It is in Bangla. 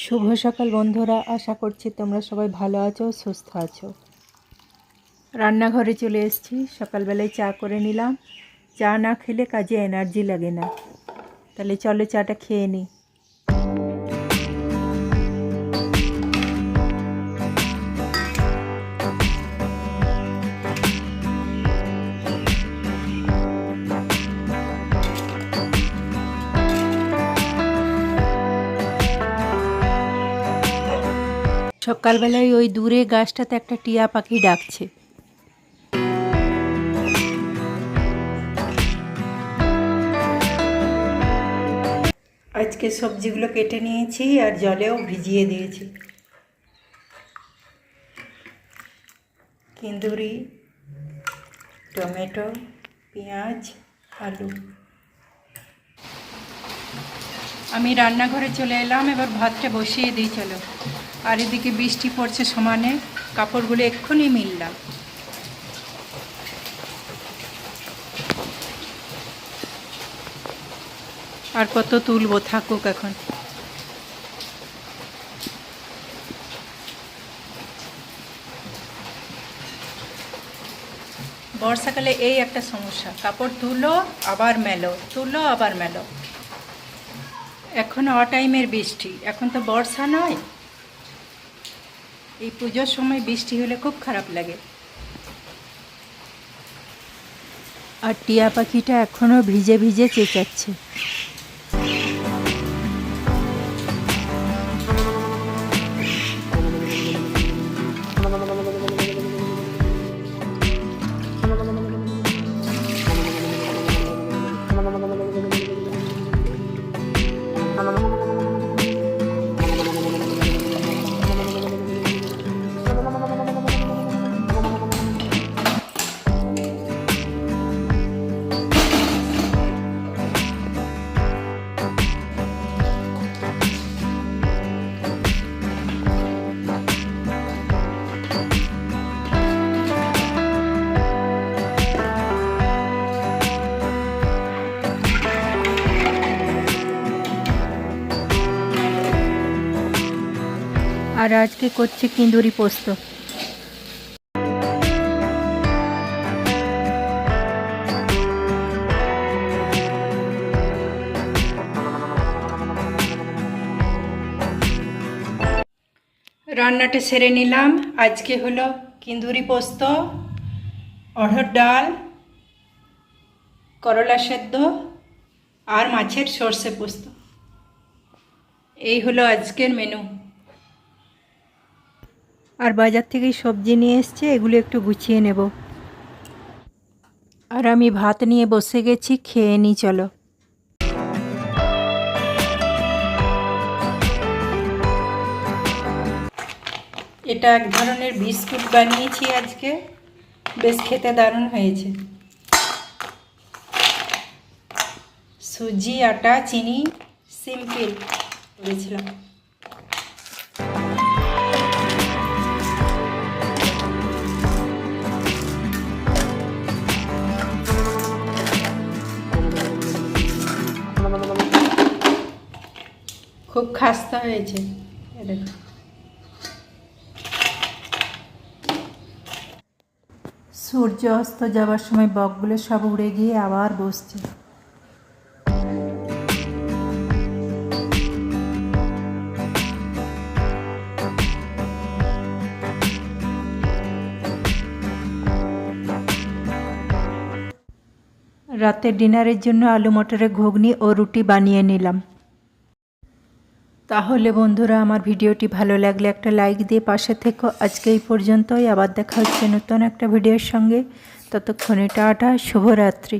শুভ সকাল বন্ধুরা, আশা করছি তোমরা সবাই ভালো আছো, সুস্থ আছো। রান্নাঘরে চলে এসেছি। সকালবেলায় চা করে নিলাম। চা না খেলে কাজে এনার্জি লাগে না। তাহলে চলো চাটা খেয়ে নিই। সকালবেলায় ওই দূরে গাছটাতে একটা টিয়া পাখি ডাকছে। আজকে সবজিগুলো কেটে নিয়েছি আর জলেও ভিজিয়ে দিয়েছি। কুঁদরি, টমেটো, পেঁয়াজ, আলু। আমি রান্নাঘরে চলে এলাম, এবার ভাতটা বসিয়ে দিই চলো। আর এদিকে বৃষ্টি পড়ছে সমানে, কাপড়গুলো এক্ষুনি মিললাম। আর কত তুলবো, থাকুক এখন। বর্ষাকালে এই একটা সমস্যা, কাপড় তুলো আবার মেলো, তুলো আবার মেলো। এখন অটাইমের বৃষ্টি, এখন তো বর্ষা নয়। এই পুজোর সময় বৃষ্টি হলে খুব খারাপ লাগে। আর টিয়া পাখিটা এখনও ভিজে ভিজে চেঁচাচ্ছে। আর আজকে করছে কুঁদরি পোস্ত। রান্নাটা সেরে নিলাম। আজকে হলো কুঁদরি পোস্ত, অড়হর ডাল, করলা সেদ্ধ আর মাছের সর্ষে পোস্ত। এই হলো আজকের মেনু। আর বাজার থেকেই সবজি নিয়ে এসছে, এগুলো একটু গুছিয়ে নেব। আর আমি ভাত নিয়ে বসে গেছি, খেয়ে নিই চলো। এটা এক ধরনের বিস্কুট বানিয়েছি আজকে, বেশ খেতে দারুণ হয়েছে। সুজি, আটা, চিনি, সিম্পল করেছিলাম। খুব খাস্তা হয়েছে। দেখো, সূর্য অস্ত যাবার সময় বকগুলো সব উড়ে গিয়ে আবার বসছে। রাতের ডিনারের জন্য আলু মটরের ঘুগনি ও রুটি বানিয়ে নিলাম। তাহলে বন্ধুরা, আমার ভিডিওটি ভালো লাগলে একটা লাইক দিয়ে পাশে থেকো। আজকে এই পর্যন্তই, আবার দেখা হচ্ছে নতুন একটা ভিডিওর সঙ্গে। ততক্ষণে টাটা, শুভরাত্রি।